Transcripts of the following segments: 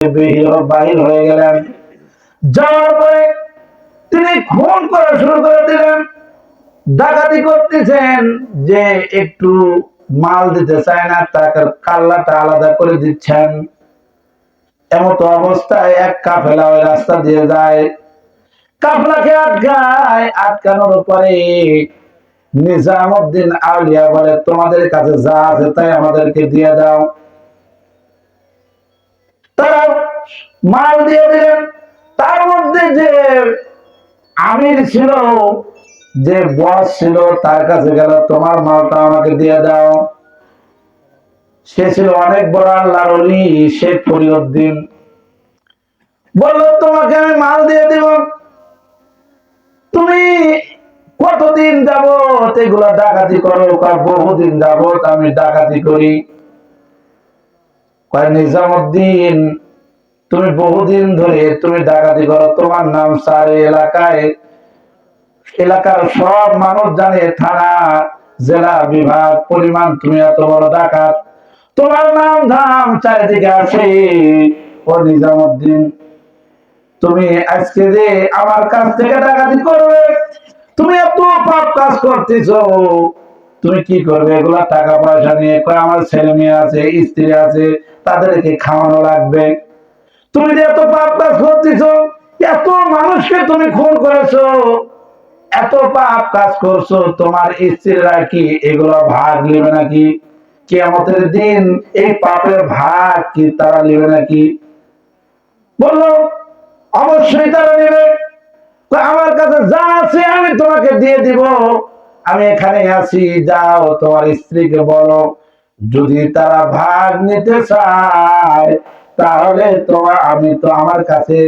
বাহির হয়ে গেলেন। যাওয়ার পরে তিনি খুন করা শুরু করে দিলেন। ডাকাতি করতেছেন যে একটু মাল দিতে চায় না, তাকে কাল্লাটা আলাদা করে দিচ্ছেন। এমত অবস্থায় এক কাফেলা ওই রাস্তা দিয়ে যায়, কাফেলাকে আটকায়। আটকানোর পরে নিজামউদ্দিন আউলিয়া বলে, তোমাদের কাছে যা আছে তাই আমাদেরকে দিয়ে দাও। তারা মাল দিয়ে দিলেন। তার মধ্যে যে আমির ছিল, যে বস ছিল, তার কাছে গেল, তোমার মালটা আমাকে দিয়ে দাও। সে ছিল অনেক বড় আল্লাহর ওলি, শেখ ফরিউদ্দিন। বলল, তোমাকে আমি মাল দিয়ে দিব, তুমি কতদিন যাবত এগুলো ডাকাতি করো? বহুদিন যাবত আমি ডাকাতি করি। নিজামউদ্দিন, তুমি বহুদিন ধরে তুমি ডাকাতি করো, তোমার নাম সারে এলাকার সব মানুষ জানে, থানা, জেলা, বিভাগ, পরিমাণ তুমি এত বড় ডাকাত, তোমার নাম ধাম চারিদিকে আসে। ও নিজামউদ্দিন, তুমি আজকে যে আমার কাছ থেকে ডাকাতি করবে, তুমি এত পাপ কাজ করতেছো, তুমি কি করবে? এগুলা টাকা পয়সা নিয়ে, আমার ছেলে মেয়ে আছে, স্ত্রী আছে, তাদেরকে খাওয়ানো লাগবে। তুমি যে এত পাপ কাজ করতেছো, এত মানুষকে তুমি খুন করেছো, এত পাপ কাজ করছো, তোমার স্ত্রীরা কি এগুলো ভাগ নেবে নাকি? কিয়ামতের দিন এই পাপের ভাগ কি তারা নেবে নাকি? বললো, অবশ্যই তারা নেবে। আমার কাছে যা আছে আমি তোমাকে দিয়ে দিব, আমি এখানে আছি, যাও তোমার স্ত্রীকে বলো, যদি তারা ভাগ নিতে চায় তাহলে আমি তো আমার কাছে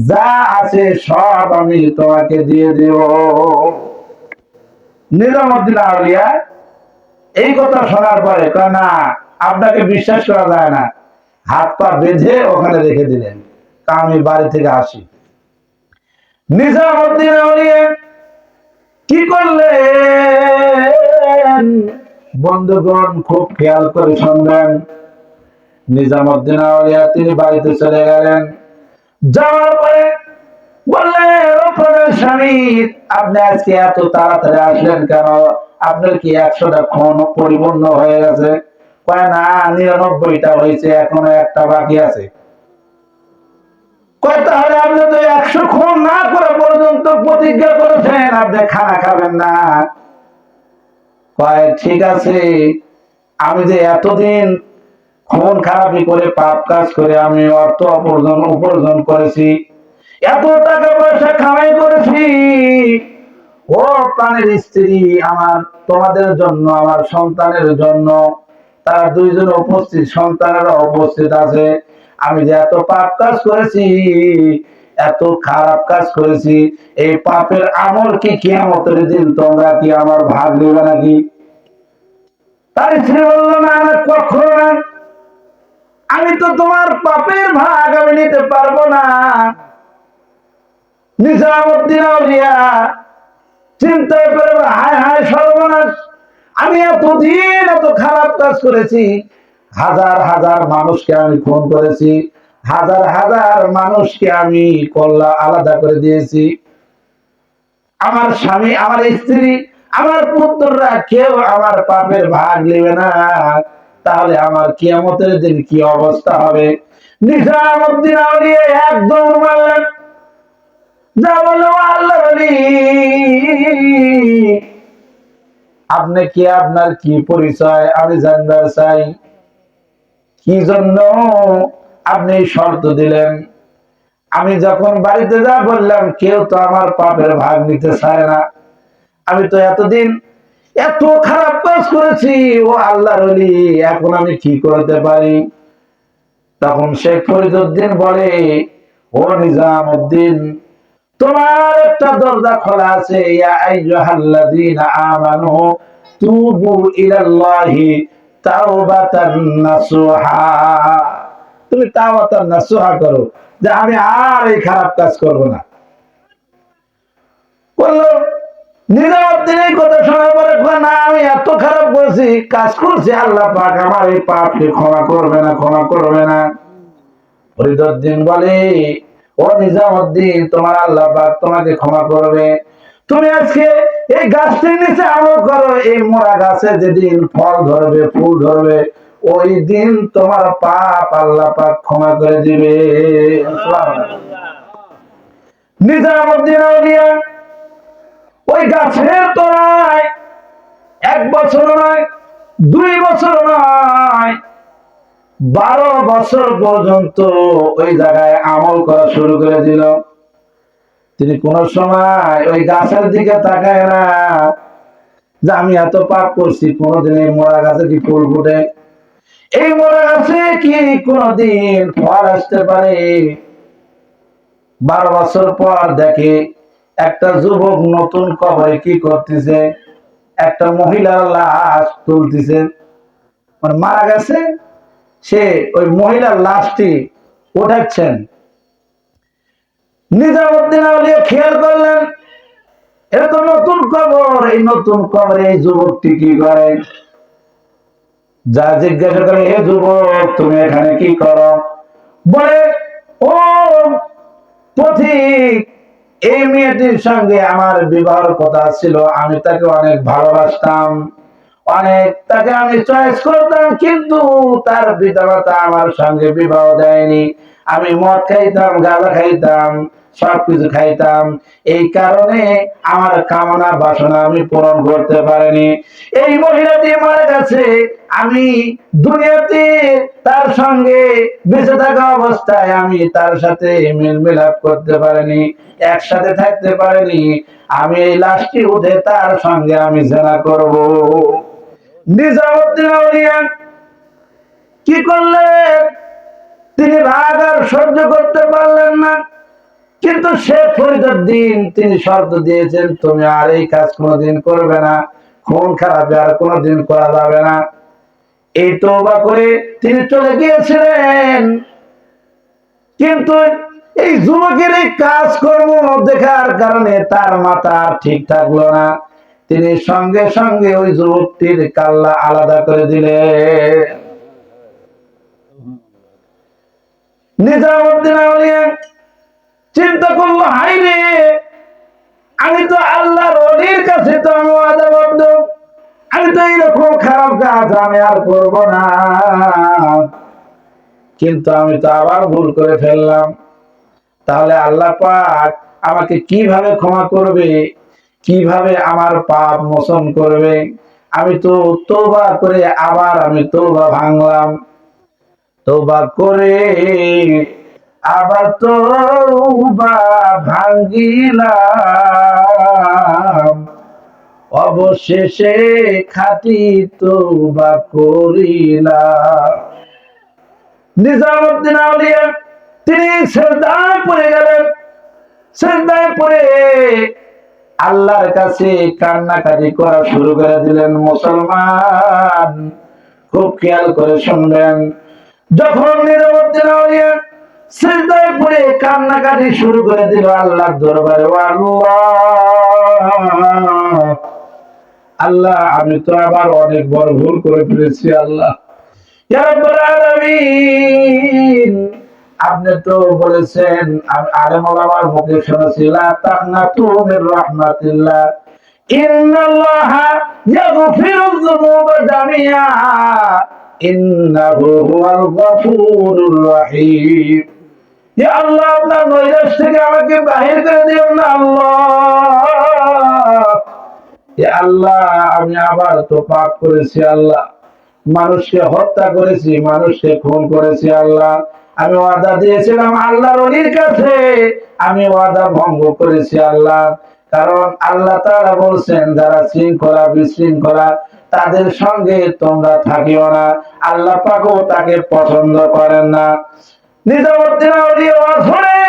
যা আছে সব আমি তোমাকে দিয়ে দেব। নিজামউদ্দিন আউলিয়া এই কথা শোনার পরে না, আপনাকে বিশ্বাস করা যায় না, হাত পা বেঁধে ওখানে রেখে দিলেন। আমি বাড়ি থেকে আসি। নিজামউদ্দিন আউলিয়া কি করলেন? বন্ধুগণ, খুব খেয়াল করে শুনবেন। নিজামউদ্দিন আউলিয়া তিনি বাড়িতে চলে গেলেন। যাওয়ার পরে বললেন, ও প্রধান স্বামী, আপনি আজকে এত তাড়াতাড়ি আসলেন কেন? আপনার কি 100টা খুন পরিপূর্ণ হয়ে গেছে? কয় না, 99টা হয়েছে, এখনো একটা বাকি আছে। কয় তাহলে আপনি তো 100 খুন না করা পর্যন্ত প্রতিজ্ঞা করেছেন আপনি খানা খাবেন না। কয় ঠিক আছে, আমি যে এতদিন খুন খারাপি করে, পাপ কাজ করে আমি অর্থ উপার্জন করেছি, এত টাকা পয়সা কামাই করেছি, ও প্রাণের স্ত্রী আমার, তোমাদের জন্য, আমার সন্তানের জন্য, তারা দুইজন উপস্থিত, সন্তানেরা উপস্থিত আছে। আমি যে এত পাপ কাজ করেছি, এত খারাপ কাজ করেছি, এই পাপের আমল কি কিয়ামতের দিন তোমরা কি আমার ভাগ নেবে নাকি? তার স্ত্রী বললো, না না, কখনো না, আমি তো তোমার পাপের ভাগ আমি নিতে পারবো না। নিজামউদ্দিন আউলিয়া চিন্তা করে, হায় হায় সর্বনাশ, আমি এতদিন এত খারাপ কাজ করেছি, হাজার হাজার মানুষকে আমি খুন করেছি, হাজার হাজার মানুষকে আমি কল্লা আলাদা করে দিয়েছি, আমার স্বামী, আমার স্ত্রী, আমার পুত্ররা কেউ আমার পাপের ভাগ নেবে না, তাহলে আমার কিয়ামতের দিন কি অবস্থা হবে? নিজামউদ্দিন আউলিয়া একদম মারলেন। যা বললো, আল্লাহ বলি, আপনি কি, আপনার কি পরিচয় আমি জানবার চাই। কি জন্য আপনি শর্ত দিলেন? আমি যখন বাড়িতে যা বললাম, কেউ তো আমার পাপের ভাগ নিতে চায় না। আমি তো এতদিন এত খারাপ কাজ করেছি, ও আল্লাহর ওলি, এখন আমি কি করতে পারি? তখন শেখ ফরিদউদ্দিন বলে, ও নিজামউদ্দিন, তোমার একটা দরজা খোলা আছে, ইয়া আইয়ুহাল্লাযীনা আমানু তুবু ইলাল্লাহি তাওবাতান নাসুহা। তুমি তাওবাতান নাসুহা করো, যে আমি আর এই খারাপ কাজ করব না। বললো, নিজামউদ্দিন এই কথা শোনার পরে, না, আমি এত খারাপ করেছি, কাজ করছি, আল্লাহ পাক আমার এই পাপকে ক্ষমা করবে না, ক্ষমা করবে না। ফরিদউদ্দিন বলে, ও নিজামউদ্দিন, তোমার আল্লাহ পাক তোমাকে ক্ষমা করবে। তুমি আজকে এই গাছটির নিচে আমল করো, এই মোরা গাছে যেদিন ফল ধরবে, ফুল ধরবে, ওই দিন তোমার পাপ আল্লাহ পাক ক্ষমা করে দিবে। নিজামউদ্দিন আউলিয়া ওই গাছের তলায় 1 বছর নয়, 2 বছর নয়, 12 বছর পর্যন্ত ওই জায়গায় আমল করা শুরু করে দিল। তিনি কোন সময় ওই গাছের দিকে তাকায় না যে আমি এত পাপ করছি, কোনদিন এই মোরা গাছে কি ফুল ফুটে, এই মোরা গাছে কি কোনদিন ফল আসতে পারে। 12 বছর পর দেখে একটা যুবক নতুন কবরে কি করতেছে, একটা মহিলার লাশ তুলতেছে, মানে মারা গেছে, সে ওই মহিলার লাশটি উঠাচ্ছেন। নিজামউদ্দিন আউলিয়া খেয়াল করলেন, এটা তো নতুন কবর, এই নতুন কবরে এই যুবকটি কি করে। যা জিজ্ঞাসা করে, হে যুবক, তুমি এখানে কি করো? বলে, ও পথিক, এই মেয়েটির সঙ্গে আমার বিবাহের কথা ছিল, আমি তাকে অনেক ভালোবাসতাম, অনেক তাকে আমি চয়েস করতাম, কিন্তু তার পিতামাতা আমার সঙ্গে বিবাহ দেয়নি। আমি মদ খাইতাম, গাঁজা খাইতাম, সবকিছু খাইতাম, এই কারণে আমার কামনা বাসনা আমি পূরণ করতে পারিনি। এই মহিলাটি মারা গেছে, আমি দুনিয়াতে তার সঙ্গে বেঁচে থাকা অবস্থায় আমি তার সাথে মিল মিলাপ করতে পারিনি, একসাথে থাকতে পারিনি। আমি এই লাশটি উঠে তার সঙ্গে আমি জেনা করব। নিজামউদ্দিন আউলিয়া কি করলেন? তিনি রাগ আর সহ্য করতে পারলেন না, কিন্তু শেখ ফরিদউদ্দিন তিনি শর্ত দিয়েছেন, তুমি আর এই কাজ কোনোদিন করবে না, খুন খারাপি আর কোনোদিন করা যাবে না। এই তওবা করে তিনি চলে গিয়েছিলেন। কিন্তু এই যুবকের এই কাজকর্ম দেখার কারণে তার মাথা ঠিক থাকলো না, তিনি সঙ্গে সঙ্গে ওই যুবকটির কাল্লা আলাদা করে দিলেন। নিজামউদ্দিন আউলিয়া চিন্তা করলো, হাই রে, আমি তো আল্লাহর ওলির কাছে তো আমি ওয়াদাবদ্ধ, আমি তো এইরকম খারাপ কাজ আমি আর করব না, কিন্তু আমি তো আবার ভুল করে ফেললাম। তাহলে আল্লাহ পাক আমাকে কিভাবে ক্ষমা করবে, কিভাবে আমার পাপ মোচন করবে? আমি তো তওবা করে আবার আমি তওবা ভাঙলাম, তওবা করে আবার তওবা ভাঙিলাম, অবশেষে খাঁটি তওবা করিলাম। নিজামউদ্দিন আউলিয়া তিনি সিজদায় পড়ে গেলেন, সিজদায় পড়ে আল্লাহর কাছে কান্নাকাটি করা শুরু করে দিলেন। মুসলমান খুব খেয়াল করে শুনবেন, যখন নিজামউদ্দিন আউলিয়া সিজদায় পড়ে কান্নাকাটি শুরু করে দিল আল্লাহর দরবারে, আল্লাহ, আল্লাহ, আমি তো আবার অনেক বড় ভুল করে ফেলেছি, আল্লাহ, ইয়া রাব্বুল আলামিন, আপনি তো বলেছেন, আলেম ওলামার মুখে শুনেছি, লা তাকনাতু মির রাহমাতিল্লাহ, ইন্নাল্লাহা ইয়াগফিরুয যুনুবা জামিআ, ইন্নাহু হুয়াল গফুরুর রহিম। ইয়া আল্লাহ, আপনার নৈরাশ থেকে আমাকে বাহির করে দিও না আল্লাহ। ইয়া আল্লাহ, আমি আবার তো পাপ করেছি আল্লাহ, মানুষকে হত্যা করেছি, মানুষকে খুন করেছি আল্লাহ, আমি ওয়াদা দিয়েছিলাম আল্লাহর ওলির কাছে, আমি ওয়াদা ভঙ্গ করেছি আল্লাহ। কারণ আল্লাহ তাআলা বলছেন, যারা শৃঙ্খলা বিশৃঙ্খলা তাদের সঙ্গে তোমরা থাকিও না, আল্লাহ পাকও তাকে পছন্দ করেন না। নিজামউদ্দিন আউলিয়া ওয়াজরে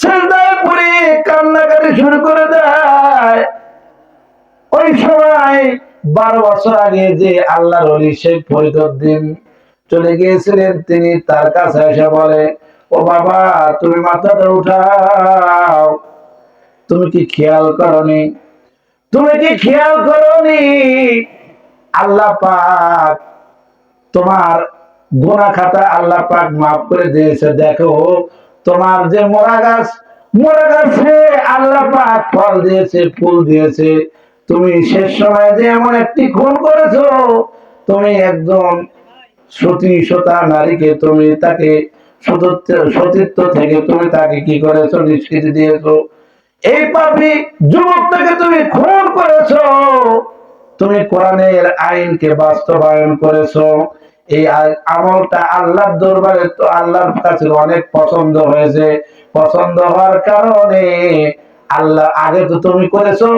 সিজদায় পড়ে কান্নাকাটি শুরু করে দেয়। ওই সময় 12 বছর আগে যে আল্লাহর ওলি শেখ ফরিদউদ্দিন চলে গিয়েছিলেন, তিনি তার কাছে এসে বলে, ও বাবা, তুমি মাথাটা উঠাও, তুমি কি খেয়াল করনি, তুমি কি খেয়াল করনি আল্লাহ পাক তোমার গুনাহ খাতা আল্লাহ পাক মাফ করে দিয়েছে। দেখো তোমার যে মোরা গাছে আল্লাহ পাক ফল দিয়েছে, ফুল দিয়েছে। তুমি শেষ সময় যে এমন একটি খুন করেছো, তুমি একজন সতী নারীকে তুমি তাকে সতীত্ব থেকে তুমি তাকে কি করেছো, নিষ্কৃতি দিয়েছো। এই পাপী যুবকটাকে তুমি খুন করেছো। তুমি কোরআনের আইনকে বাস্তবায়ন করেছো। এই আমলটা আল্লাহর দরবারে তো আল্লাহর কাছে অনেক পছন্দ হয়েছে। পছন্দ হওয়ার কারণে আল্লাহ আগে তো তুমি করেছো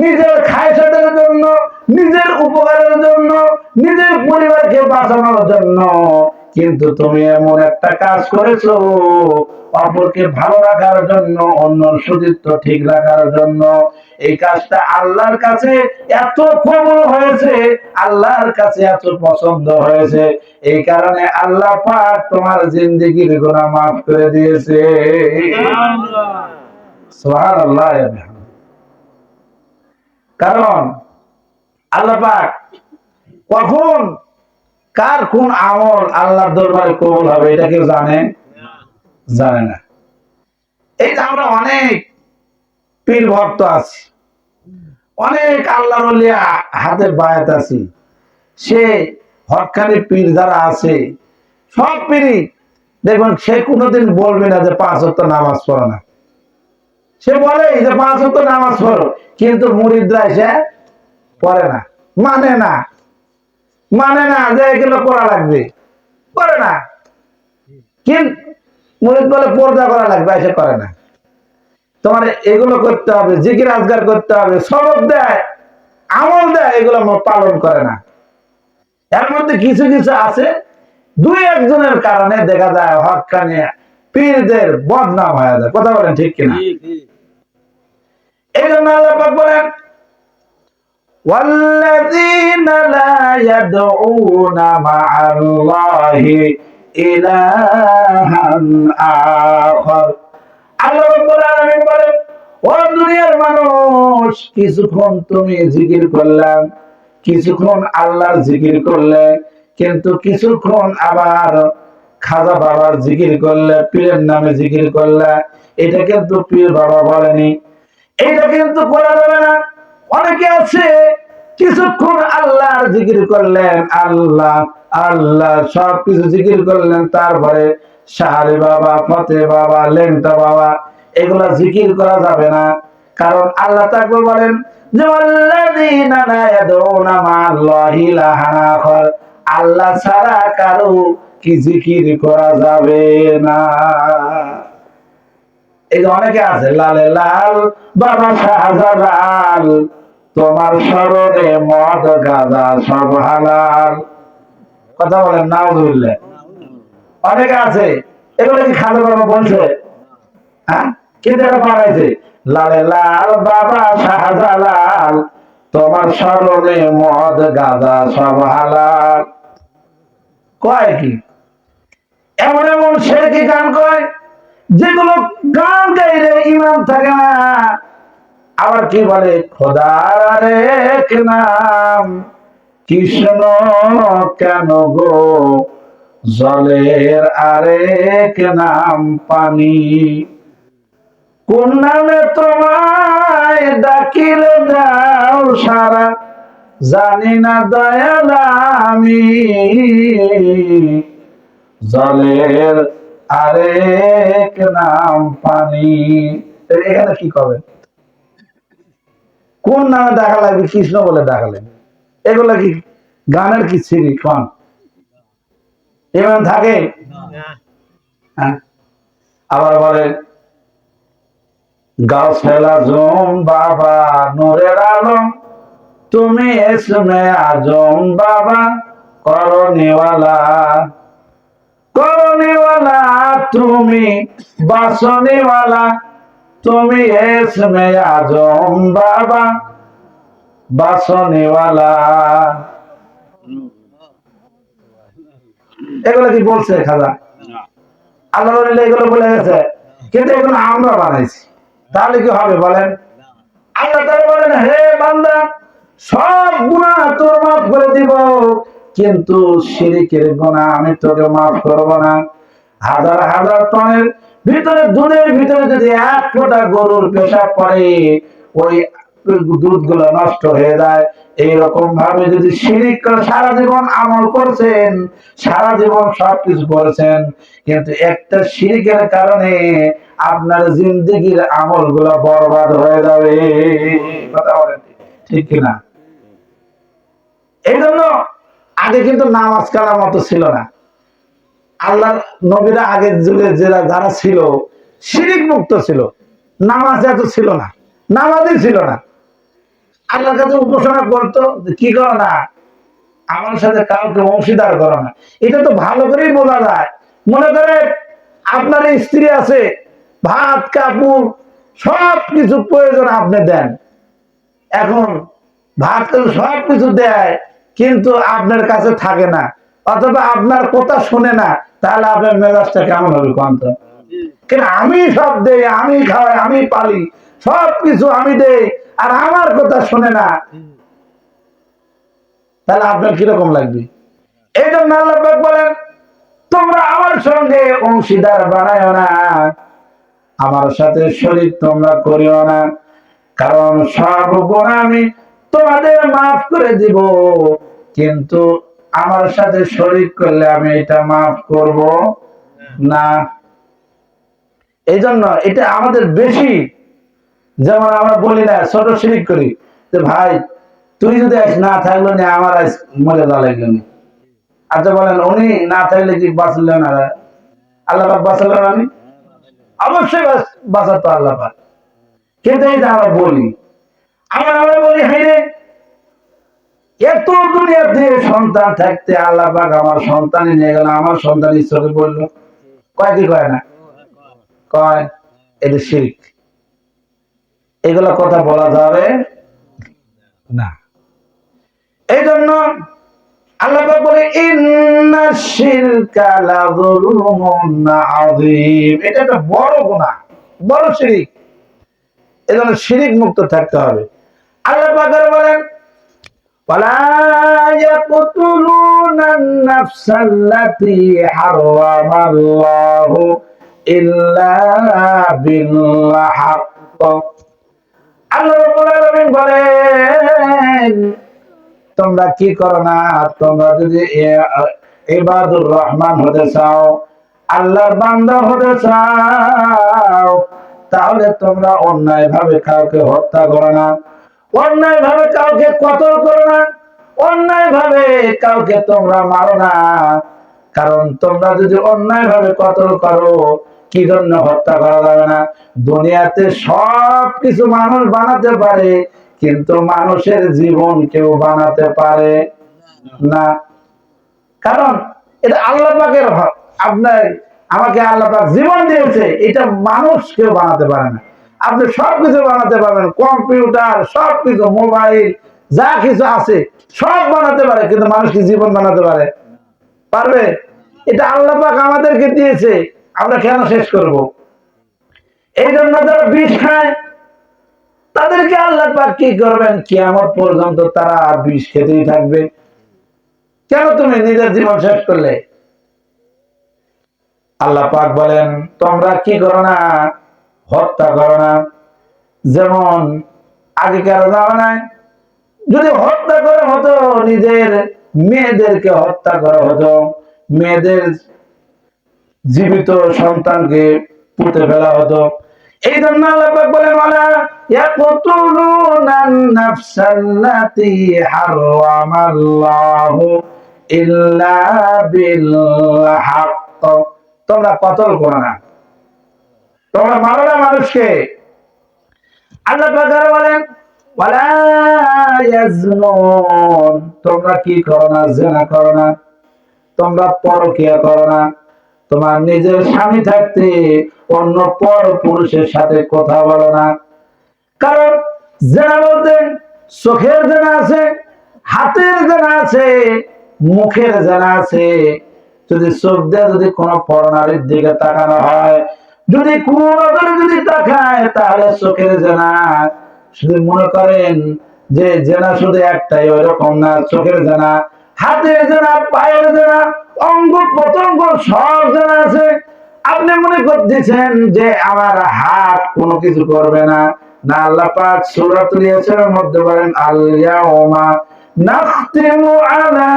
নিজের খায়সাতের জন্য, নিজের উপকারের জন্য, নিজের পরিবারকে বাঁচানোর জন্য, কিন্তু তুমি এমন একটা কাজ করেছো অপরকে ভালো রাখার জন্য, অন্য সতীত্ব ঠিক রাখার জন্য। এই কাজটা আল্লাহর কাছে এত কবুল হয়েছে, আল্লাহর কাছে এত পছন্দ হয়েছে, এই কারণে আল্লাহ পাক তোমার জিন্দেগির গুনাহ মাফ করে দিয়েছে। সুবহানাল্লাহ। কারণ আল্লাহ পাক কখন কার কোন আমল আল্লাহর দরবারে কবুল হবে এটা কেউ জানে না। এই যে আমরা অনেক পীর ভক্ত আছি, অনেক আল্লাহর ওলি হাতের বায়াত আছি, সে হক্কানি পীর যারা আছে সব পীরই দেখবেন সে কোনোদিন বলবে না যে 5 ওয়াক্ত নামাজ পড়ো না। সে বলে যে 5 ওয়াক্ত নামাজ পড়ো, কিন্তু মুরিদরা এসে পড়ে না, মানে না যে এগুলো করা লাগবে, করে না। কিন্তু মুরিদ বলে পর্দা করা লাগবে, এসে করে না। তোমার এগুলো করতে হবে, জিকির আজগার করতে হবে, সবক দেয়, আমল দেয়, এগুলো পালন করে না। এর মধ্যে কিছু কিছু আছে, 2-1 জনের কারণে দেখা যায় হক্কানি পীরদের বদনাম হয়ে যায়। কথা বলেন ঠিক কিনা? এই জন্য আল্লাহ পাক বলেন والذين لا يدعون مع الله إلها آخر। আল্লাহ রাব্বুল আলামিন বলেন, ও দুনিয়ার মানুষ, কিছুক্ষণ তুমি জিকির করলে, কিছুক্ষণ আল্লাহর জিকির করলে, কিন্তু কিছুক্ষণ আবার খাজা বাবার জিকির করলে, পীরের নামে জিকির করলে, এটা কিন্তু পীর বাবা বলেনি, এটা কিন্তু করা যাবে না। অনেকে আছে কিছুক্ষণ আল্লাহর জিকির করলেন, আল্লাহ আল্লাহ সবকিছু জিকির করলেন, তারপরে শাহরি বাবা, ফতে বাবা, লেংটা বাবা, এগুলা জিকির করা যাবে না। কারণ আল্লাহ তাকে বলেন যে আল্লাযীনা লা ইয়াদউনা মা'আল্লাহি ইলাহান আখার, আল্লাহ ছাড়া কারো কি জিকির করা যাবে না। এই যে অনেকে আছে লালে লাল বাবা শাহজালাল, তোমার স্মরণে মদ গাঁজা সব হালাল। কথা বলেন নাউজুবিল্লাহ। অনেকে আছে, এগুলো কি খাজা বাবা বলছে? হ্যাঁ, কিন্তু এটা বানাইছে লালে লাল বাবা শাহজালাল, তোমার স্মরণে মদ গাঁজা সব হালাল। কয় কি এমন এমন সে কি গান কয় যেগুলো গান গাইলে ইমান থাকে না। আবার কি বলে খোদার এক নাম কৃষ্ণ কেন গো, জলের আরেক নাম পানি, কোন নামে তোমায় ডাকিলে দাও সারা, জানি না দয়াল আমি, জলের আরেক নাম পানি। এখানে কি করবে, কোন নামে দেখা লাগবে, কৃষ্ণ বলে দেখালেন। এগুলা কি গানের কি ছিরি কন এমন থাকে? হ্যাঁ। আবার বলে গাউসুল আজম বাবা নূরের আলম, তুমি ইসমে আজম বাবা করণীওয়ালা, করণীওয়ালা তুমি বাসনীওয়ালা, তুমি ইসমে আজম বাবা বাসনীওয়ালা। এগুলো কি বলছে খাজা? আল্লাহ এগুলো বলে গেছে, কিন্তু এগুলো আমরা বানাইছি। তাহলে কি হবে বলেন? আল্লাহ তাআলা বলেন, হে বান্দা, সব গুনাহ তোর মাফ করে দিব, কিন্তু শিরিকের গুনাহ আমি তোকে মাফ করব না। হাজার হাজার টনের ভিতরে দুধের ভিতরে যদি এক ফোঁটা গরুর পেশাব পড়ে, ওই দুধগুলো নষ্ট হয়ে যায়। এইরকম ভাবে যদি শিরিক করে সারা জীবন আমল করছেন, সারা জীবন সবকিছু করেছেন, কিন্তু একটা শিরিকের কারণে আপনার জিন্দেগির আমল গুলো বরবাদ হয়ে যাবে। কথা বলেন ঠিক কিনা? এই জন্য আগে কিন্তু নামাজ কালার মতো ছিল না। আল্লাহ নবীরা আগের যুগে যারা ছিল শিরিক মুক্ত ছিল, নামাজ এত ছিল না, নামাজই ছিল না। আল্লাহর কাছে উপাসনা করতো, কি করো না, আমার সাথে কাউকে অংশীদার করো না। এটা তো ভালো করেই বোঝা যায়। মনে করে আপনার স্ত্রী আছে, ভাত কাপড় সব কিছু প্রয়োজন আপনি দেন, এখন ভাত কাপড় সব কিছু দেয়, কিন্তু আপনার কাছে থাকে না, অথবা আপনার কথা শুনে না, তাহলে আপনার মেজাজটা কেমন হবে কন্ত? কেন আমি সব দেই, আমি খাওয়াই, আমি পালি, সব কিছু আমি দেই, আর আমার কথা শুনে না, তাহলে আপনার কিরকম লাগবে? এই জন্য আল্লাহ পাক বলেন, তোমরা আমার সঙ্গে অংশীদার বানায়ো না, আমার সাথে শরীক তোমরা করিও না, কারণ সব গুনাহ আমি তোমাদের মাফ করে দিব, কিন্তু আমার সাথে শরীক করলে আমি এটা মাফ করব না। এই জন্য এটা আমাদের বেশি, যেমন আমরা বলি না, ছোট শিরিক করি যে ভাই তুই যদি আজ না থাকলো না, আমার আজ মরে যাওয়া লাগলো না। আচ্ছা বলেন, উনি না থাকলে কি বাঁচলেন না? আল্লাহ পাক বাঁচালেন? আমি অবশ্যই বাঁচাতো আল্লাহ পাক। কিন্তু এই যে আমরা বলি, আমরা বলি হাই রে, এত দুনিয়াতে সন্তান থাকতে আল্লাহ পাক আমার সন্তানই নিয়ে গেল, আমার সন্তান ঈশ্বরে বললো, কয় কি কয় না? কয় এটা শিরক। এগুলো কথা বলা যাবে না। এই জন্য আল্লাহ পাক বলে, ইন্নাশ শিরকা লাযুলুমুন আযীম, এটা একটা বড় গুনাহ, বড় শিরক। এই জন্য শিরক মুক্ত থাকতে হবে। আল্লাহ পাক বলেন, ওয়ালা ইয়াকতুলুনান নাফসাল্লাতী হারামাল্লাহু ইল্লা বিল হাক্ক। আল্লাহ রাব্বুল আলামিন বলেন, তোমরা কি করো না, তোমরা যদি ইবাদুর রহমান হতে চাও, আল্লাহর বান্দা হতে চাও, তাহলে তোমরা অন্যায় ভাবে কাউকে হত্যা করো না, অন্যায় ভাবে কাউকে কতল করো না, অন্যায় ভাবে কাউকে তোমরা মারো না। কারণ তোমরা যদি অন্যায় ভাবে কতল করো, কি জন্য হত্যা করা যাবে না? দুনিয়াতে সব কিছু মানুষ বানাতে পারে, কিন্তু মানুষের জীবন কেউ বানাতে পারে না। কারণ এটা আল্লাহ পাকের হক। আপনার আমাকে আল্লাহ পাক জীবন দিয়েছে, এটা মানুষ কেউ বানাতে পারে না। আপনি সবকিছু বানাতে পারবেন, কম্পিউটার, সবকিছু, মোবাইল, যা কিছু আছে সব বানাতে পারে, কিন্তু মানুষ কি জীবন বানাতে পারে? পারবে? এটা আল্লাহ পাক আমাদেরকে দিয়েছে, আমরা কেন শেষ করব? এই জন্য যারা বিষ খায়, তাদেরকে আল্লাহ পাক কি করবেন? কিয়ামত পর্যন্ত তারা বিষ খেতেই থাকবে। কেন তুমি নিজের জীবন শেষ করলে? আল্লাহ পাক বলেন, তোমরা কি করো না, হত্যা করো না। যেমন আগেকার জামানায় যদি হত্যা করা হতো, নিজের মেয়েদেরকে হত্যা করা হতো, মেয়েদের জীবিত সন্তানকে পুঁতে ফেলা হতো। এই জন্য আল্লাহ পাক বলেন, ওয়ালা ইয়াকতুলুনান নাফসাল্লাতী হারামাল্লাহু ইল্লা বিল হাক্ক। তোমরা কতল করো না, তোমরা মারো না মানুষকে। আল্লাহ পাক বলেন, ওয়ালা ইয়াজনুন, তোমরা কি করো না, জিনা করো না, তোমরা পরকিয়া করো না। তোমার নিজের স্বামী থাকতে অন্য পর পুরুষের সাথে কথা বলো না। কারণ জেনা বলতে চোখের জেনা আছে, হাতের জেনা আছে, মুখের জেনা আছে। যদি চোখ দিয়ে যদি কোনো পরনারীর দিকে তাকানো হয়, যদি কোনো নজরে যদি তাকায়, তাহলে চোখের জেনা। শুধু মনে করেন যে জেনা শুধু একটাই, ওই রকম না। চোখের জেনা, হাতের জানা, পায়ের জানা, অঙ্গ প্রত্যঙ্গ সব জানা আছে। আপনি মনে করতেছেন যে আমার হাত কোনো কিছু করবে না। না, আল্লাহ পাক সূরাতুল ইয়াসিনের মধ্যে বলেন, আল ইয়াউমা নাখতিমু আলা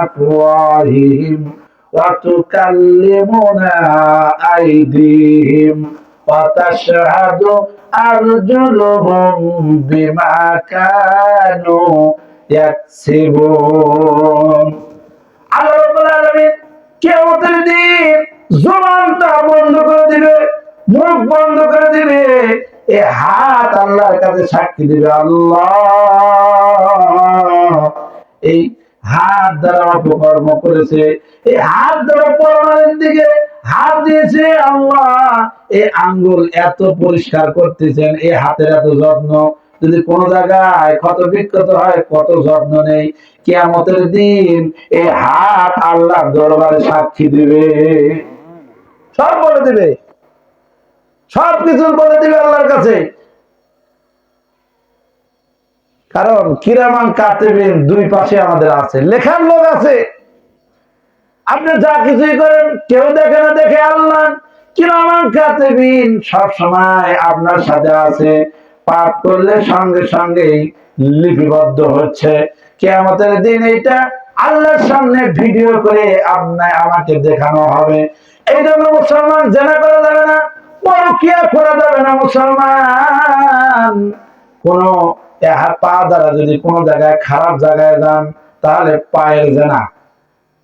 আফওয়াহিহিম ওয়া তুকাল্লিমুনা আইদিহিম ওয়া তাশহাদু আরজুলুহুম বিমা কানু ইয়াকসিবুন। আল্লাহ রাব্বুল আলামিন কিয়ামতের দিন জবানটা বন্ধ করে দিবে, মুখ বন্ধ করে দিবে। এই হাত আল্লাহর কাছে সাক্ষী দিবে, আল্লাহ এই হাত দ্বারা অপকর্ম করেছে, এই হাত দ্বারা পরনের দিকে হাত দিয়েছে। আল্লাহ এই আঙ্গুল এত পরিষ্কার করতেছেন, এই হাতের এত যত্ন, যদি কোন জায়গায় ক্ষত বিক্ষত হয় কত যত্ন নেই। কিয়ামতের দিন এই হাত আল্লাহ দরবারে সাক্ষী দিবে, সব বলে দিবে, সবকিছু বলে দিবে আল্লাহর কাছে। কারণ কিরামান কাতিবিন দুই পাশে আমাদের আছে, লেখার লোক আছে। আপনি যা কিছুই করেন কেউ দেখে না, দেখে আল্লাহ। কিরামান কাতিবিন সব সময় আপনার সাথে আছে, পাপ করলে সঙ্গে সঙ্গেই লিপিবদ্ধ হচ্ছে। কিয়ামতের দিন এটা আল্লাহর সামনে ভিডিও করে আপনার আমাকে দেখানো হবে। এই জন্য মুসলমান জেনা করা যাবে না, পরকিয়া করা যাবে না। মুসলমান কোন পা দ্বারা যদি কোন জায়গায় খারাপ জায়গায় যান, তাহলে পায়ের জেনা,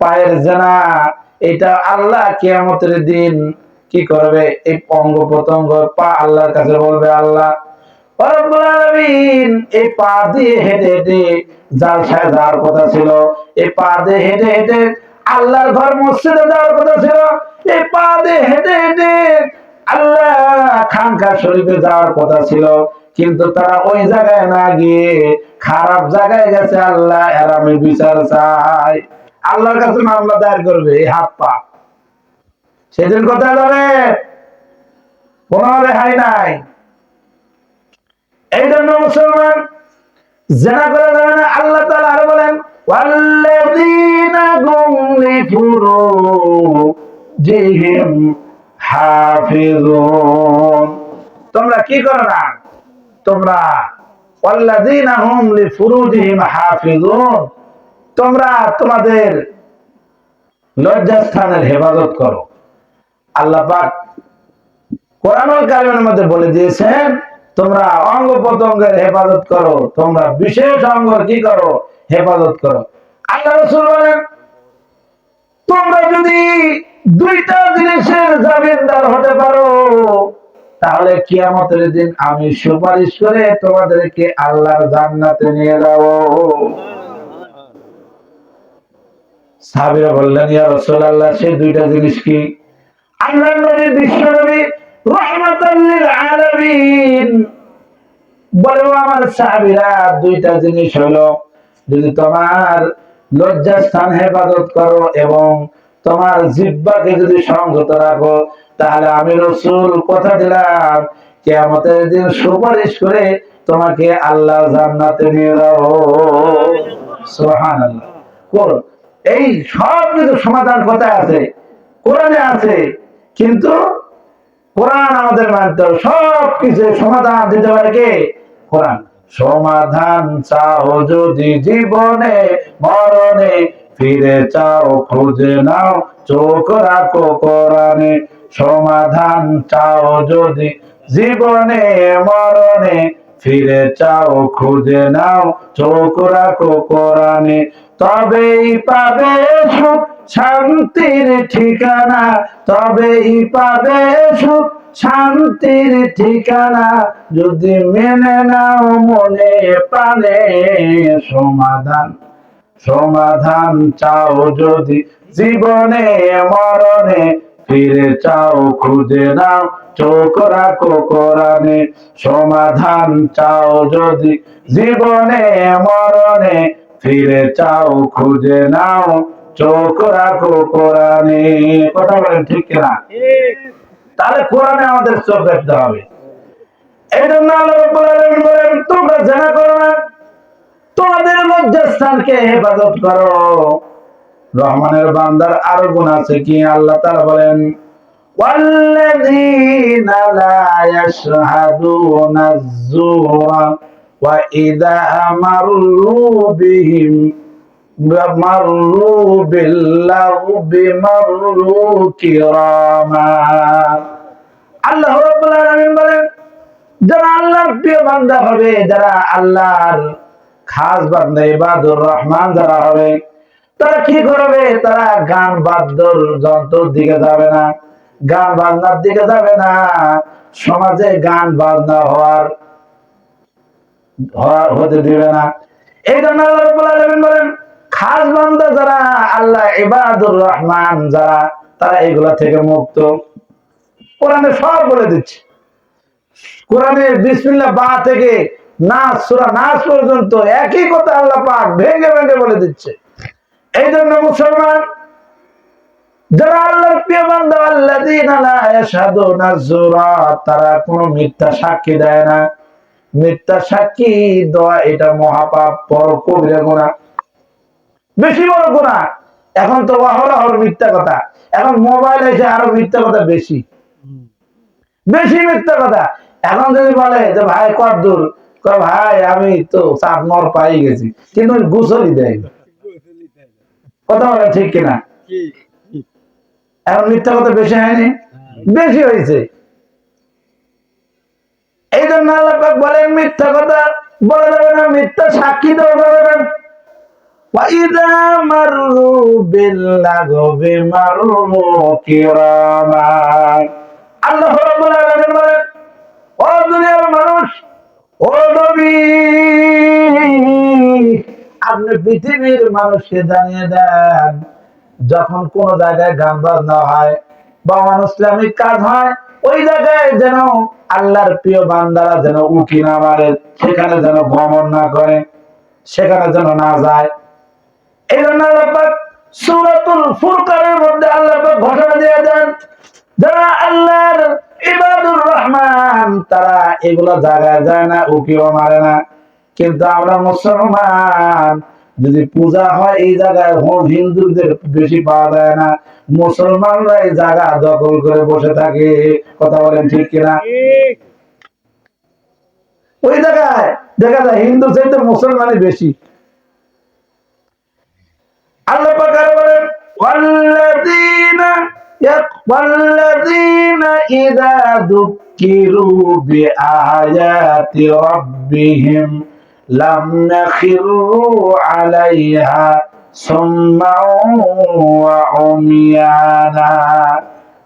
পায়ের জেনা এটা আল্লাহ কিয়ামতের দিন কি করবে? এই অঙ্গ প্রত্যঙ্গ পা আল্লাহর কাছে বলবে, আল্লাহ রব্বুল আলামিন এই পা দিয়ে হেঁটে হেঁটে জালসায় যাওয়ার কথা ছিল, এই পা দিয়ে হেঁটে হেঁটে আল্লাহর ঘর মসজিদে যাওয়ার কথা ছিল, এই পা দিয়ে হেঁটে হেঁটে আল্লাহ খানকা শরীফে যাওয়ার কথা ছিল, কিন্তু তারা ওই জায়গায় না গিয়ে খারাপ জায়গায় গেছে। আল্লাহ এর আমি বিচার চাই। আল্লাহর কাছে মামলা দায়ের করবে এই হাত পা। সেদিন কোথায় যাবে? কোনো রেহাই নাই। এই জন্য মুসলমান জেনা করা যাবে না। আল্লাহ তাআলা আরো বলেন, ওয়াল্লাযীনা হুম লিফুরুজিহিম হাফিজুন। তোমরা কি করো না? তোমরা ওয়াল্লাযীনা হুম লিফুরুজিহিম হাফিজুন, তোমরা তোমাদের লজ্জাস্থানের হেফাজত করো। আল্লাহ পাক কোরআনুল কারীমের মধ্যে বলে দিয়েছেন, তোমরা অঙ্গ প্রত্যঙ্গের হেফাজত করো, তোমরা বিশেষ অঙ্গ কি করো? হেফাজত করো। আল্লাহ রাসূল বলেন, তোমরা যদি দুইটা জিনিসের জামিনদার হতে পারো, তাহলে কিয়ামতের দিন আমি সুপারিশ করে তোমাদেরকে আল্লাহর জান্নাতে নিয়ে যাব। সাহাবীরা বললেন, ইয়া রাসূলুল্লাহ, সেই দুইটা জিনিস কি? আল্লাহর নবী, বিশ্ব নবী রাহমাতাল লিল আলামিন বলে, আমার সাহাবীরা, দুইটা জিনিস হলো, যদি তোমার লজ্জাস্থান হেফাজত করো এবং তোমার জিহ্বাকে যদি সংযত রাখো, তাহলে আমি রাসূল কথা দিলাম কিয়ামতের দিন সুপারিশ করে তোমাকে আল্লাহ জান্নাতে নিয়ে যাব। সুবহানাল্লাহ। কোরআন এই সব কিছু সমাধান কোথায় আছে? কোরআনে আছে। কিন্তু কোরআন আমাদের মানতে হবে, সব কিছু সমাধান দিতে পারে কে? কোরআন। সমাধান চাও যদি জীবনে মরণে, ফিরে চাও খুঁজে নাও চোখ রাখো কোরআনে। সমাধান চাও যদি জীবনে মরণে, ফিরে চাও খুঁজে নাও চোখ রাখো কোরআনে। তবেই পাবে সুখ শান্তির ঠিকানা, তবেই পাবে সুখ শান্তির ঠিকানা, যদি মেনে নাও মনে প্রাণে। সমাধান, সমাধান চাও যদি জীবনে মরণে, ফিরে চাও খুঁজে নাও চোখ রাখো কোরআনে। সমাধান চাও যদি জীবনে মরণে, ফিরে চাও খুঁজে নাও চোখ রাখো কোরআনে। কথা বলেন ঠিক কিনা? তাহলে কোরআনে আমাদের চোখ রাখতে হবে। এই জন্য আল্লাহ রাব্বুল আলামিন বলেন, তোমরা জেনা করো না। তোমাদের লজ্জাস্থানকে হেফাজত করো। রহমানের বান্দার আরো গুণ আছে কি? আল্লাহ তাআলা বলেন والذين لا يشهدون الزور وإذا مروا بهم مروا باللغو مروا كراما। আল্লাহ রাব্বুল আলামিন বলেন, যারা আল্লাহর প্রিয় বান্দা হবে, যারা আল্লাহর খাস বান্দা ইবাদুর রহমান যারা হবে, তারা কি করবে? তারা গান বাদ্যর যন্ত্রের দিকে যাবে না, গান বাজনার দিকে যাবে না, সমাজে গান বাজনা হতে দিবে না। এই জন্য আল্লাহ রাব্বুল আলামিন বলেন, খাস বান্দা যারা, আল্লাহ ইবাদুর রহমান যারা, তারা এগুলা থেকে মুক্ত। কোরআনে সব বলে দিচ্ছে। কোরআনে বিসমিল্লাহ বা থেকে নাস, সূরা নাস পর্যন্ত একই কথা আল্লাহ পাক ভেঙে ভেঙে বলে দিচ্ছে। এই জন্য মুসলমান যারা আল্লাহর প্রিয় বান্দা, আল্লাযীনা লা ইয়াশহাদুনা যুরা, তারা কোনো মিথ্যা সাক্ষী দেয় না। মিথ্যা সাক্ষী দেওয়া এটা মহাপাপ, বড় কবিরা গুনাহ, বেশি বড় গুনাহ। এখন তো অহরহ মিথ্যা কথা, এখন মোবাইল এসে আরো মিথ্যা কথা বেশি বেশি মিথ্যা কথা। এখন যদি বলে যে ভাই কতদূর, ভাই আমি তো চাঁদ মর পাই গেছি, কিন্তু গোসলই দেয়। কথা বলে ঠিক কিনা? এখন মিথ্যা কথা বেশি হয়নি? বেশি হয়েছে। এই জন্য আল্লাহ পাক বলেন মিথ্যা কথা বলা যাবে না, মিথ্যা সাক্ষী দেওয়া যাবে না। وَإِذَا مَرُّوا بِاللَّغْوِ مَرُّوا كِرَامًا। আল্লাহ রাব্বুল আলামিন বলেন, ও দুনিয়ার মানুষ, ও নবী, আপনি পৃথিবীর মানুষকে জানিয়ে দেন, যখন কোন জায়গায় গান বাজনা হয় বা ইসলামিক কাজ হয়, ওই জায়গায় যেন আল্লাহর প্রিয় বান্দারা যেন উকি না মারে, সেখানে যেন ভ্রমণ না করে, সেখানে যেন না যায়। এই জন্য আল্লাহ পাক সূরাতুল ফুরকানের মধ্যে আল্লাহ পাক ঘোষণা দিয়ে দেন, যারা আল্লাহর ইবাদুর রহমান তারা এগুলো জায়গায় যায় না, উকিও মারে না। কিন্তু আমরা মুসলমান, যদি পূজা হয় এই জায়গায় হিন্দুদের বেশি পাওয়া যায় না, মুসলমানরা এই জায়গা দখল করে বসে থাকে। কথা বলেন ঠিক কিনা? ওই জায়গায় দেখা যায় হিন্দু চাইতে মুসলমানই বেশি। আল্লাহ পাক বলেন, والذين إذا ذكروا بآيات ربهم لم يخروا عليها صما وعميانا।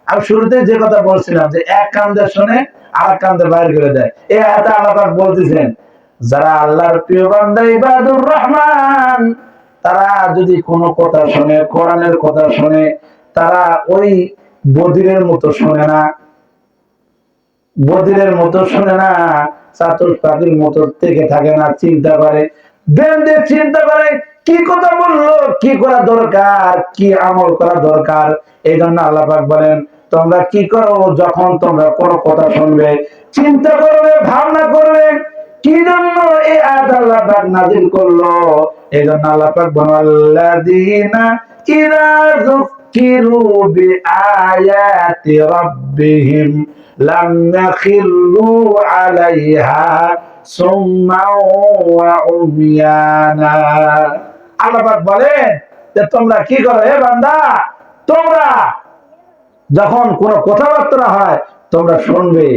আমি শুরুতে যে কথা বলছিলাম যে এক কান দিয়ে শুনে আর এক কান দিয়ে বাইর করে দেয়, এই আয়াতে আল্লাহ পাক বলতেছেন, যারা আল্লাহর প্রিয় বান্দা ইবাদুর রহমান, তারা যদি কোনো কথা শুনে, কোরআনের কথা শুনে, তারা ওই বধিরের মতো শুনে না, বধিরের মতো শুনে না, চাতুর পাখির মতো থেকে থাকে না, চিন্তা করে, চিন্তা করে কি কথা বললো, কি করা দরকার, কি আমল করা দরকার। এই জন্য আল্লাহ পাক বলেন, তোমরা কি করো, যখন তোমরা কোনো কথা শুনবে, চিন্তা করবে, ভাবনা করবে, কি জন্য এই আয়াত আল্লাহ পাক নাযিল করলো। এই জন্য আল্লাহ পাক বলেন, আল্লাযীনা ইযা যুকিরু বিআয়াতি রাব্বিহিম লাম ইয়াখিরু আলাইহা সুম্মা ওয়া উমিয়ানা। আল্লাহ পাক বলেন যে তোমরা কি করো, হে বান্দা, তোমরা যখন কোনো কথাবার্তা হয় তোমরা শুনবে,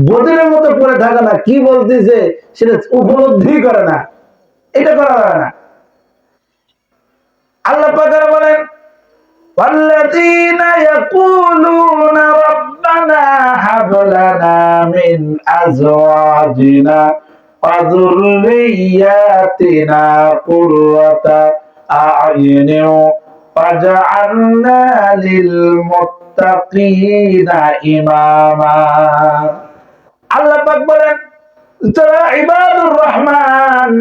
বধিরের মতো পড়ে থাকে না, কি বলতেছে সেটা উপলব্ধি করে না, এটা করা হয় না। আল্লাহ পাক বলেন, والذين يقولون ربنا هب لنا من أزواجنا وذرياتنا قرة أعين واجعلنا للمتقين إماما। আল্লাহ পাক বলেন, যারা ইবাদুর রহমান,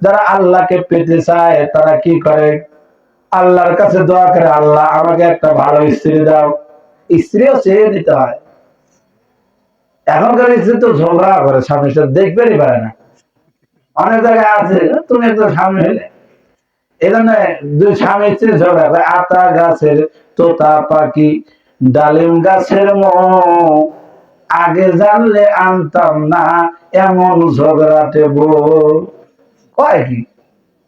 যারা আল্লাহকে পেতে চায়, তারা কি করে, আল্লাহর কাছে দোয়া করে, আল্লাহ আমাকে একটা ভালো স্ত্রী দাও। স্ত্রীও চেয়ে দিতে হয়। এখনকার স্ত্রী তো ঝগড়া করে, স্বামীর সাথে দেখবেনই পারে না, অনেক জায়গায় আছে তুমি একটু স্বামী হলে, এই জন্য দুই স্বামী স্ত্রী ঝগড়া করে। আতা গাছের তোতা পাখি, ডালিম গাছের আগে জানলে আনতাম না, এমন ঝগড়াটে বউ। কয় কি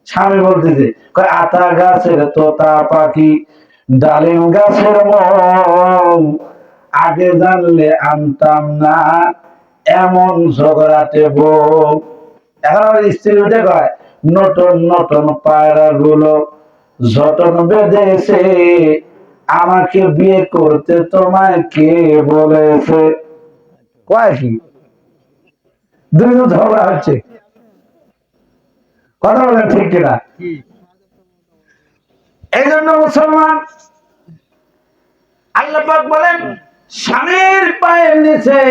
স্বামী বলতেছে, কয় আতা গাছের তোতা পাখি, ডালিম গাছের আগে জানলে আনতাম না, এমন ঝগড়াটে বউ। এখন আমার স্ত্রী উঠে কয়, নতুন নতুন পায়রা গুলো যতন বেঁধেছে, আমাকে বিয়ে করতে তোমায় কে বলেছে। কয় কি দুজন ঝগড়া হচ্ছে, কথা বলেন ঠিক কিনা? এই জন্য মুসলমান আল্লাহ পাক বলেন, স্বামীর পায়ের নিচে,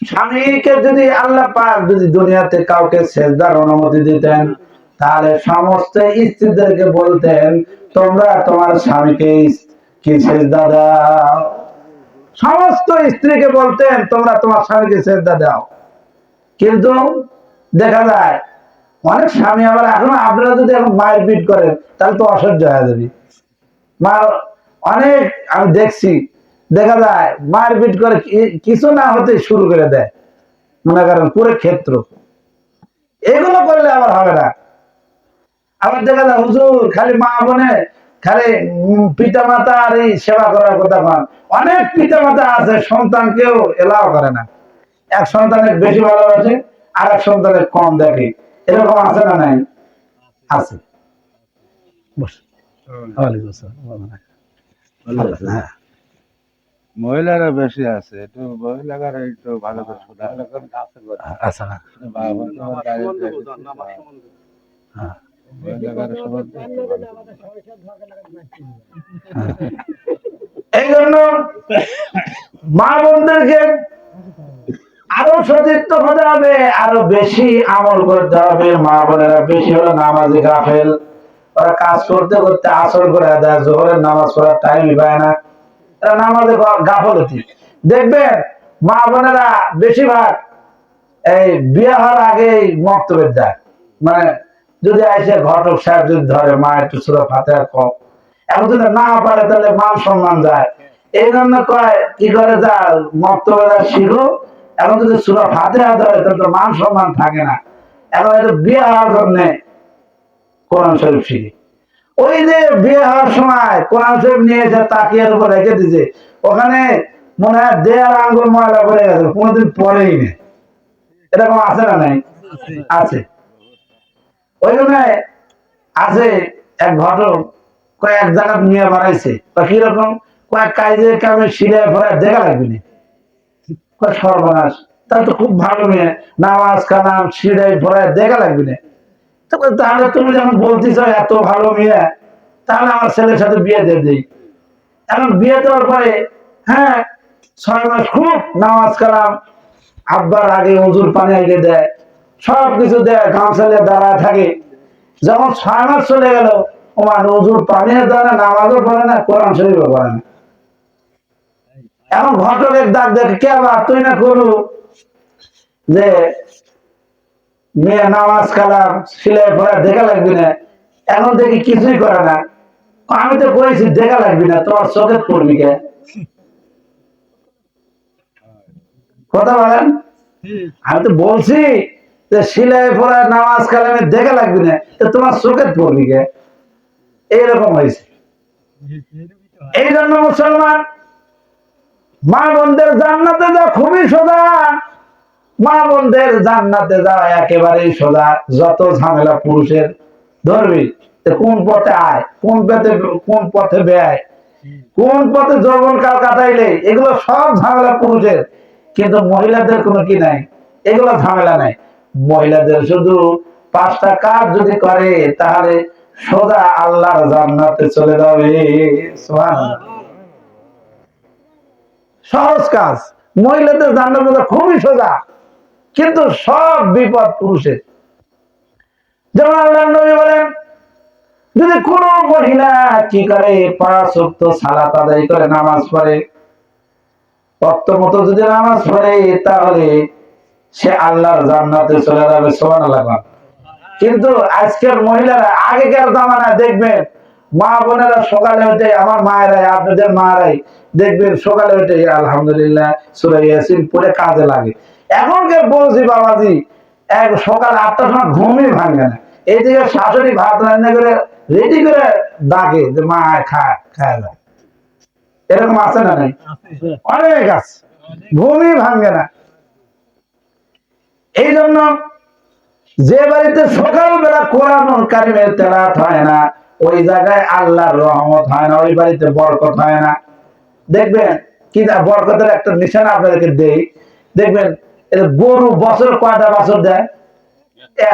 স্বামীকে যদি আল্লাহ পাক যদি দুনিয়াতে কাউকে সেজদার অনুমতি দিতেন, তাহলে সমস্ত স্ত্রীদেরকে বলতেন, তোমরা তোমার স্বামীকে কি সেজদা দাও। সমস্ত স্ত্রীকে বলতেন, তোমরা তোমার স্বামীকে সেজদা দাও। কিন্তু দেখা যায় অনেক স্বামী আবার এখন, আপনারা যদি এখন মায়ের পিট করেন তাহলে তো অসহ্য হয়ে যাবে। মা অনেক আমি দেখছি, দেখা যায় মায়ের পিট করে কিছু না হতে শুরু করে দেয়, মনে করেন পুরো ক্ষেত্র। এগুলো করলে আবার হবে না। আবার দেখা যায় হুজুর খালি মা বোনে খালি পিতা মাতা আর এই সেবা করার কথা কন। অনেক পিতা মাতা আছে সন্তানকেও এলাও করে না, এক সন্তানের বেশি ভালোবাসে আর এক সন্তানের কম দেখে, এরকম আছে না নাই? আছে। হ্যাঁ, মহিলারা বেশি আছে, একটু মহিলারা একটু ভালো করে শোনা আছে না? হ্যাঁ। এই জন্য মা বোনদেরকে আরো সতীর্থ হতে হবে, আরো বেশি আমল করতে হবে। মা বোনেরা বেশি হলো নামাজি গাফেল, ওরা কাজ করতে করতে আসর করে দেয়, জোহরের নামাজ পড়ার টাইমই পায় না, এরা নামাজে গাফলতি। দেখবেন মা বোনেরা বেশিরভাগ এই বিয়ে হওয়ার আগেই মক্তবে যায়, মানে যদি আইসে ঘটক সাহেব যদি ধরে মা একটু সূরা ফাতিহা কম, এখন যদি না পারে তাহলে মান সম্মান যায়। এই জন্য কয় কি করে যা মক্তবে শিখো, এখন যদি সূরা ফাতিহা ধরে তাহলে তো মান সম্মান থাকে না। এখন এটা বিয়ে হওয়ার জন্য কোরআন শরীফ শিখে, ওই যে বিয়ে হওয়ার সময় কোরআন শরীফ নিয়ে এসে তাকিয়ার উপর রেখে দিছে, ওখানে মনে হয় দেয়াল আঙ্গুল ময়লা পড়ে গেছে, কোনোদিন পরেই নেই। এরকম আছে না নাই? আছে। ওই জন্য আছে এক ঘটক, কয়েক জায়গা নিয়ে বানাইছে, কিরকম কয়েক কাজে কামে সিলাই ভরা দেখা লাগবে না, সর্বনাশ, তার তো খুব ভালো মেয়ে, নামাজ কালাম সিলাই ভরা দেখা লাগবে না। তাহলে তুমি যখন বলতেছ এত ভালো মেয়ে, তাহলে আমার ছেলের সাথে বিয়ে দিয়ে দিই। এখন বিয়ে দেওয়ার পরে হ্যাঁ 6 মাস খুব নামাজ কালাম, আব্বার আগে হুজুর পানি আগে দেয়, সবকিছু দেয়, গামছালে দাঁড়ায় থাকে। যখন 6 মাস চলে গেল, ওমান হুজুর পানিও দেয় না, নামাজও পড়ে না, কোরআন শরীফও পড়ে না। এখন ঘটকের ডাক দেখে, কে আবার তুই না করু যে মেয়ে নামাজ কালাম সিলাই পড়া দেখা লাগবে না, এখন দেখি কিছুই করে না। আমি তো করেছি দেখা লাগবে না, তোমার চোখে পড়বি কে? কথা বলেন, আমি তো বলছি যে সিলাই পড়া নামাজ কালামে দেখা লাগবে না, তো তোমার চোখে পড়বি কে? এইরকম হয়েছে। এই জন্য মুসলমান মা বোনদের জান্নাতে যাওয়া খুবই সোজা, মা বোনদের জান্নাতে যাওয়া একেবারেই সোজা। যত ঝামেলা পুরুষের ধরবি, কোন পথে আয়, কোন পথে ব্যয়, কোন পথে যৌবন কাল কাটাইলে, এগুলো সব ঝামেলা পুরুষের। কিন্তু মহিলাদের কোনো কি নাই, এগুলো ঝামেলা নাই। মহিলাদের শুধু 5টা কাজ যদি করে, তাহলে সোজা আল্লাহর জান্নাতে চলে যাবে। সুবহানাল্লাহ। সহজ কাজ, মহিলাদের জান্নাতে খুবই সোজা, কিন্তু সব বিপদ পুরুষের। যেমন আল্লাহর নবী বলেন, যদি কোন মহিলা কি করে 5 ওয়াক্ত সালাত আদায় করে, নামাজ পড়ে, ওয়াক্ত মতো যদি নামাজ পড়ে, তাহলে সে আল্লাহর জান্নাতে চলে যাবে। সুবহানাল্লাহ। কিন্তু আজকের মহিলারা, আগেকার জামানায় দেখবেন মা বোনেরা সকালে উঠে, আমার মায়েরাই, আপনাদের মায়েরাই দেখবেন সকালে উঠে আলহামদুলিল্লাহ সূরা ইয়াসিন পড়ে কাজে লাগে। এখনকার বলছি বাবাজি, এক সকাল 8টার সময় ঘুমই ভাঙে না, এইদিকে শাশুড়ি ভাত রান্না করে রেডি করে ডাকে যে মা খায় খায় না। এরকম আছে না নাই? অনেক আছে, ঘুমই ভাঙে না। এই জন্য যে বাড়িতে সকালবেলা কোরআন কারিমের তেলাওয়াত হয় না, ওই জায়গায় আল্লাহর রহমত হয় না, ওই বাড়িতে বরকত হয় না। দেখবেন কি বরকতের একটা নিশানা আপনাদেরকে দেই, দেখবেন গরু বছর কয়টা বাছুর দেয়?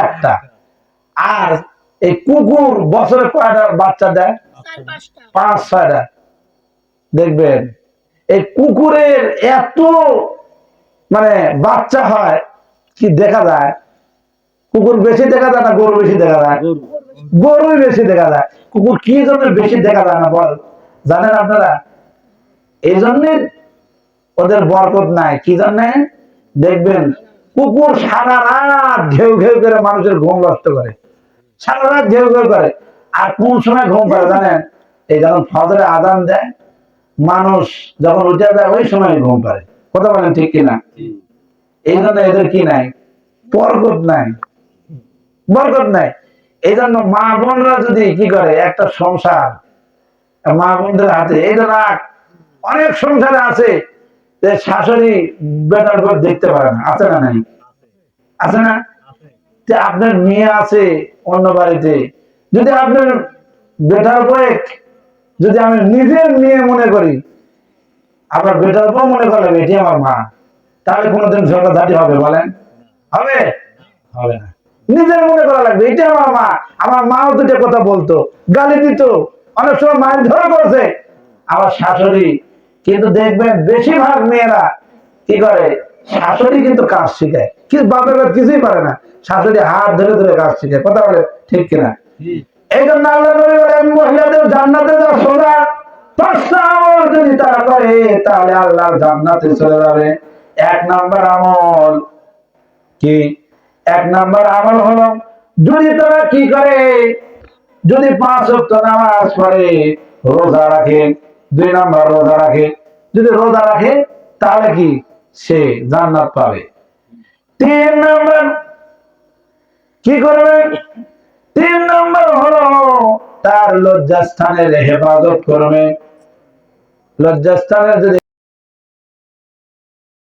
একটা। আর এই কুকুর বছরে কয়টা বাচ্চা দেয়? 5-6টা। দেখবেন এই কুকুরের এত মানে বাচ্চা হয়, কি দেখা যায়? কুকুর বেশি দেখা যায় না গরু বেশি দেখা যায়? গরুই বেশি দেখা যায়। কুকুর কি জন্য বেশি দেখা যায় না বল জানেন আপনারা? এই জন্য ওদের বরকত নাই। কি জন্য? দেখবেন কুকুর সারা রাত ঘেউ ঘেউ করে মানুষের ঘুম নষ্ট করে, সারা রাত ঘেউ ঘেউ করে। আর কোন সময় ঘুম পারে জানেন? এই যখন ফজরে আজান দেয়, মানুষ যখন উঠে যায় ওই সময় ঘুম পারে। কথা বলেন ঠিক কিনা? এই জন্য এদের কি নাই? বরকত নাই, বরকত নাই। এই জন্য মা বোনরা যদি কি করে একটা সংসার, মা বোনদের হাতে, এই জন্য অনেক সংসারে আছে যে শাশুড়ি বেটার করে দেখতে পারে না, আছে না নাই? আছে না? যে আপনার মেয়ে আছে অন্য বাড়িতে, যদি আপনার বেটার বয়ে, যদি আমি নিজের মেয়ে মনে করি, আবার বেটার বউ মনে করলাম এটি আমার মা, তাহলে কোনোদিন ঝগড়াঝাটি হবে বলেন? হবে? হবে না। নিজের মনে করা লাগবে এটা আমার মা। আমার মাও দুটো কথা বলতো, গালি দিত, অনেক সময় মায়ের ধরে করেছে আমার শাশুড়ি। কিন্তু দেখবেন বেশিরভাগ মেয়েরা কি করে, শাশুড়ি কিন্তু কাজ শিখায়, কিন্তু বাপের বাপ কিছুই পারে না, শাশুড়ি হাত ধরে ধরে কাজ শিখায়। কথা বলে ঠিক কিনা? এই জন্য আল্লাহ নবী বলেন মহিলাদের জান্নাতে যাওয়া সোজা, 5টা আমল যদি তারা করে তাহলে আল্লাহর জান্নাতে চলে যাবে। 1 নম্বর আমল কি? 1 নম্বর আমল হলো, যদি তারা কি করে, যদি 5 ওয়াক্ত নামাজ পড়ে, রোজা রাখে, 2 নম্বর রোজা রাখে, যদি রোজা রাখে তাহলে কি সে জান্নাত পাবে। 3 নম্বর কি করবে? 3 নম্বর হলো তার লজ্জাস্থানের হেফাজত করবে। লজ্জাস্থানের যদি